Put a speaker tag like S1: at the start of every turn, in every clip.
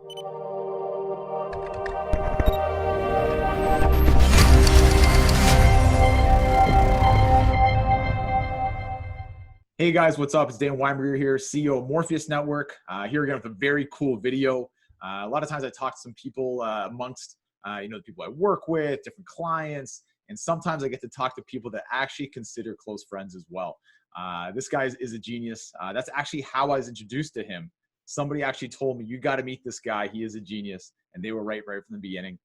S1: Hey guys, what's up? It's Dan Weinberger here, CEO of Morpheus.Network. Here again with a very cool video. A lot of times I talk to some people amongst the people I work with, different clients, and sometimes I get to talk to people that actually consider close friends as well. This guy is a genius. That's actually how I was introduced to him. Somebody actually told me, you got to meet this guy. He is a genius. And they were right from the beginning.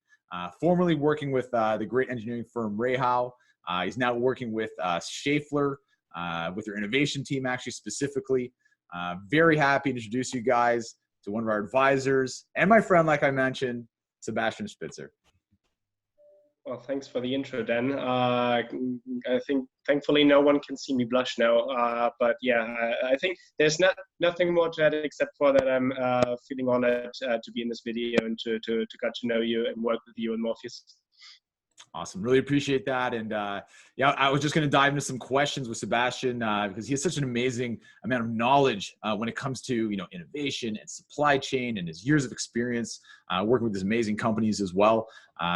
S1: Formerly working with the great engineering firm Rahal. He's now working with Schaeffler. With their innovation team, actually specifically. Very happy to introduce you guys to one of our advisors and my friend, like I mentioned, Sebastian Spitzer.
S2: Well, thanks for the intro, Dan. I think thankfully no one can see me blush now. But yeah, I think there's nothing more to add except for that I'm feeling honored to be in this video and to get to know you and work with you and Morpheus.
S1: Awesome. Really appreciate that. And yeah, I was just going to dive into some questions with Sebastian because he has such an amazing amount of knowledge when it comes to, innovation and supply chain and his years of experience working with these amazing companies as well.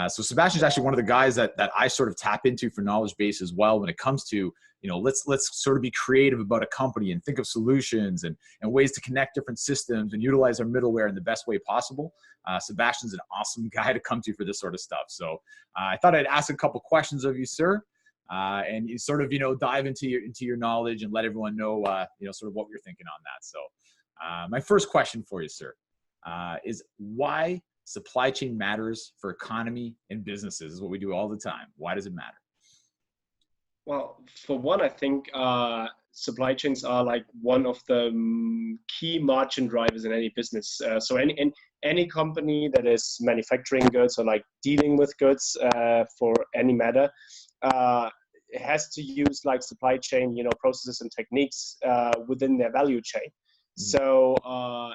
S1: So Sebastian's actually one of the guys that I sort of tap into for knowledge base as well when it comes to, let's sort of be creative about a company and think of solutions and ways to connect different systems and utilize our middleware in the best way possible. Sebastian's an awesome guy to come to for this sort of stuff. So I thought I'd ask a couple questions of you, sir, and you sort of, dive into your knowledge and let everyone know, sort of what you're thinking on that. So my first question for you, sir, is why supply chain matters for economy and businesses is what we do all the time. Why does it matter?
S2: Well, for one, I think supply chains are like one of the key margin drivers in any business. So any company that is manufacturing goods or like dealing with goods for any matter has to use like supply chain, processes and techniques within their value chain. So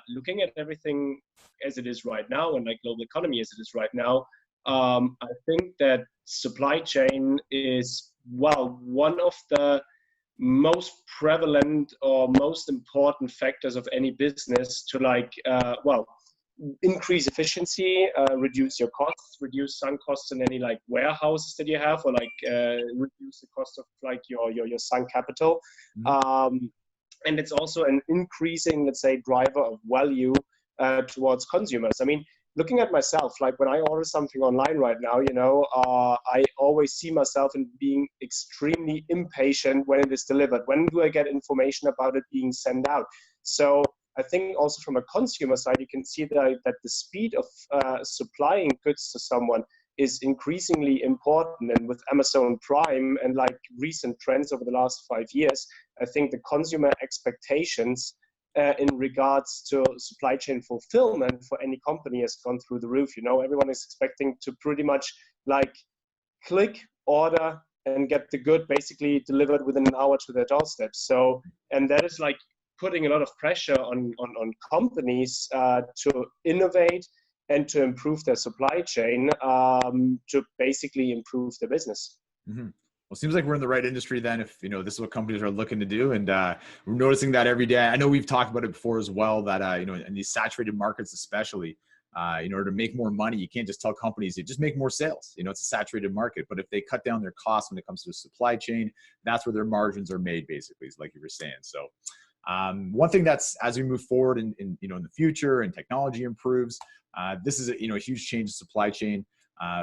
S2: looking at everything as it is right now and like global economy as it is right now, I think that supply chain is, one of the most prevalent or most important factors of any business to increase efficiency, reduce your costs, reduce sunk costs in any like warehouses that you have, or reduce the cost of like your sunk capital. And it's also an increasing, let's say, driver of value towards consumers. I mean, looking at myself, like when I order something online right now, I always see myself in being extremely impatient when it is delivered. When do I get information about it being sent out? So I think also from a consumer side, you can see that the speed of supplying goods to someone is increasingly important. And with Amazon Prime and like recent trends over the last 5 years, I think the consumer expectations in regards to supply chain fulfillment for any company has gone through the roof. Everyone is expecting to pretty much like click, order, and get the good basically delivered within an hour to their doorstep. So, and that is like putting a lot of pressure on companies to innovate and to improve their supply chain to basically improve their business.
S1: Mm-hmm. Well, it seems like we're in the right industry then if, this is what companies are looking to do. And we're noticing that every day. I know we've talked about it before as well, that, in these saturated markets especially, in order to make more money, you can't just tell companies to just make more sales. It's a saturated market. But if they cut down their costs when it comes to the supply chain, that's where their margins are made, basically, like you were saying. So one thing that's, as we move forward in the future and technology improves, this is a huge change in supply chain.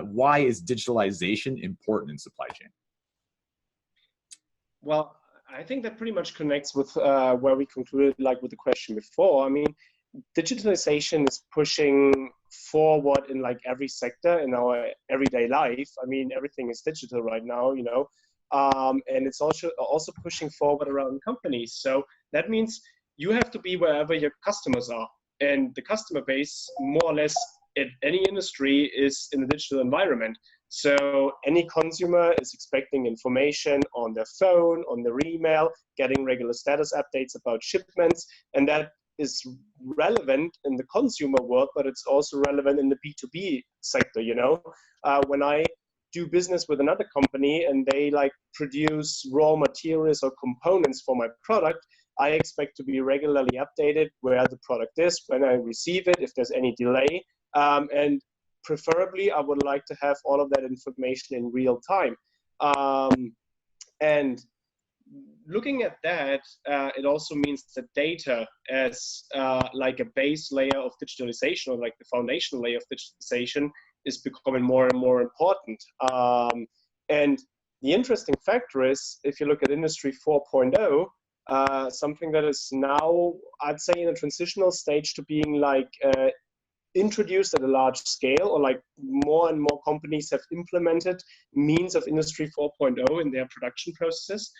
S1: Why is digitalization important in supply chain?
S2: Well, I think that pretty much connects with where we concluded, like with the question before. I mean, digitalization is pushing forward in like every sector in our everyday life. I mean, everything is digital right now, and it's also pushing forward around companies. So that means you have to be wherever your customers are, and the customer base, more or less, in any industry is in a digital environment. So any consumer is expecting information on their phone, on their email, getting regular status updates about shipments, and that is relevant in the consumer world, but it's also relevant in the B2B sector. When I do business with another company and they like produce raw materials or components for my product, I expect to be regularly updated where the product is, when I receive it, if there's any delay. And preferably, I would like to have all of that information in real time. And looking at that, it also means that data as like a base layer of digitalization, or like the foundational layer of digitalization, is becoming more and more important. And the interesting factor is, if you look at Industry 4.0, something that is now, I'd say, in a transitional stage to being like introduced at a large scale, or like more and more companies have implemented means of Industry 4.0 in their production processes.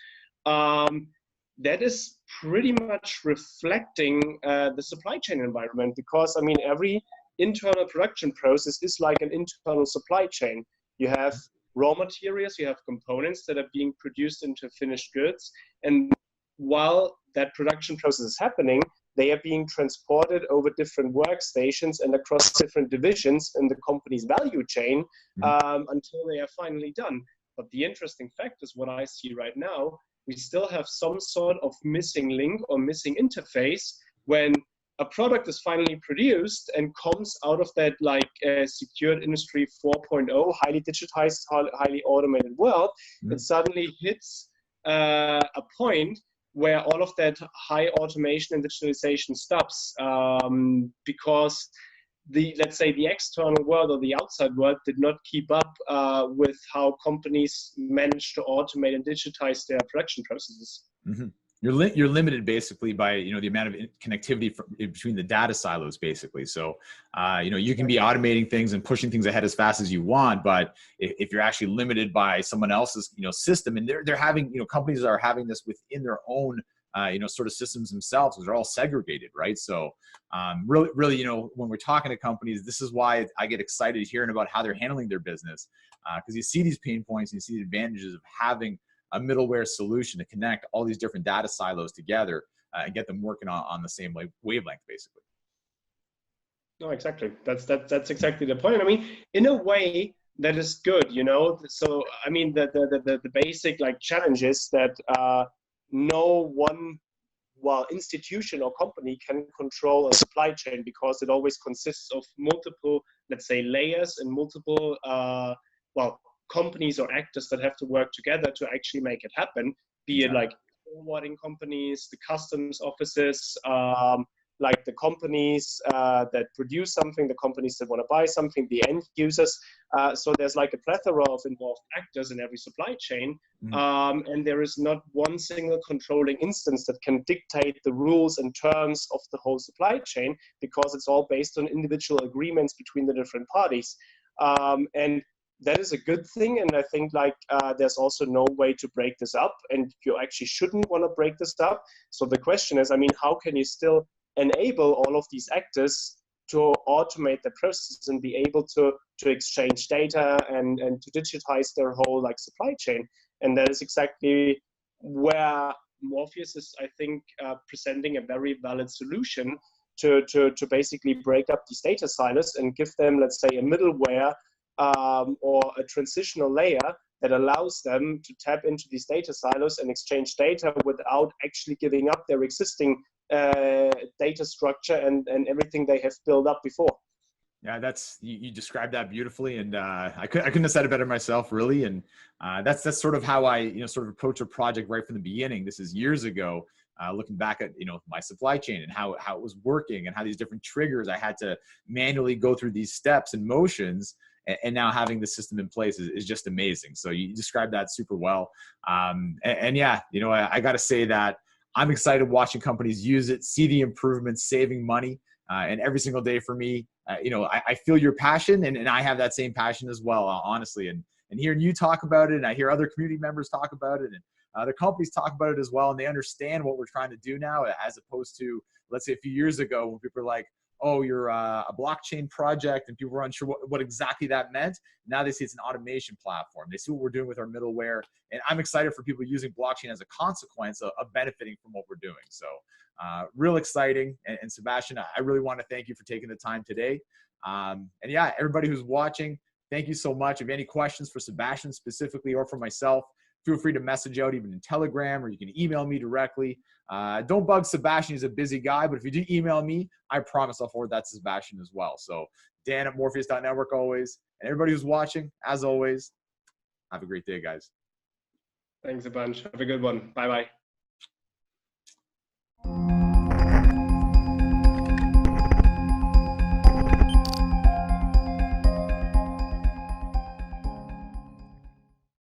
S2: That is pretty much reflecting the supply chain environment, because I mean, every internal production process is like an internal supply chain. You have raw materials, you have components that are being produced into finished goods, and while that production process is happening, they are being transported over different workstations and across different divisions in the company's value chain until they are finally done. But the interesting fact is, what I see right now, we still have some sort of missing link or missing interface when a product is finally produced and comes out of that like secured Industry 4.0, highly digitized, highly automated world. It suddenly hits a point where all of that high automation and digitalization stops, because let's say the external world or the outside world did not keep up with how companies manage to automate and digitize their production processes.
S1: Mm-hmm. You're limited basically by, the amount of connectivity between the data silos basically. So, you can be automating things and pushing things ahead as fast as you want, but if you're actually limited by someone else's, system, and they're having, companies are having this within their own, sort of systems themselves, because they're all segregated, right? So, really, when we're talking to companies, this is why I get excited hearing about how they're handling their business, because you see these pain points and you see the advantages of having a middleware solution to connect all these different data silos together and get them working on the same wavelength, basically.
S2: No, exactly. That's exactly the point. I mean, in a way, that is good, So, I mean, the basic like challenge is that no one, institution or company can control a supply chain, because it always consists of multiple, let's say, layers and multiple, companies or actors that have to work together to actually make it happen, be it like forwarding companies, the customs offices, like the companies that produce something, the companies that want to buy something, the end users. So there's like a plethora of involved actors in every supply chain. And there is not one single controlling instance that can dictate the rules and terms of the whole supply chain, because it's all based on individual agreements between the different parties. And that is a good thing, and I think there's also no way to break this up, and you actually shouldn't want to break this up. So the question is, I mean, how can you still enable all of these actors to automate the process and be able to exchange data and to digitize their whole supply chain? And that is exactly where Morpheus is, I think, presenting a very valid solution to basically break up these data silos and give them, let's say, a middleware or a transitional layer that allows them to tap into these data silos and exchange data without actually giving up their existing data structure and everything they have built up before.
S1: Yeah, you described that beautifully, and I couldn't have said it better myself, really. And that's sort of how I sort of approach a project right from the beginning. This is years ago, looking back at my supply chain and how it was working, and how these different triggers I had to manually go through these steps and motions. And now having the system in place is just amazing. So you described that super well. And yeah, I got to say that I'm excited watching companies use it, see the improvements, saving money. And every single day for me, I feel your passion, and I have that same passion as well, honestly. And hearing you talk about it, and I hear other community members talk about it, and other companies talk about it as well, and they understand what we're trying to do now, as opposed to, let's say, a few years ago when people were like, oh, you're a blockchain project, and people were unsure what exactly that meant. Now they see it's an automation platform. They see what we're doing with our middleware. And I'm excited for people using blockchain as a consequence of benefiting from what we're doing. So real exciting. And Sebastian, I really want to thank you for taking the time today. And yeah, everybody who's watching, thank you so much. If you have any questions for Sebastian specifically, or for myself, feel free to message out even in Telegram, or you can email me directly. Don't bug Sebastian. He's a busy guy, but if you do email me, I promise I'll forward that to Sebastian as well. So Dan at Morpheus.Network always. And everybody who's watching, as always, have a great day, guys.
S2: Thanks a bunch. Have a good one. Bye-bye.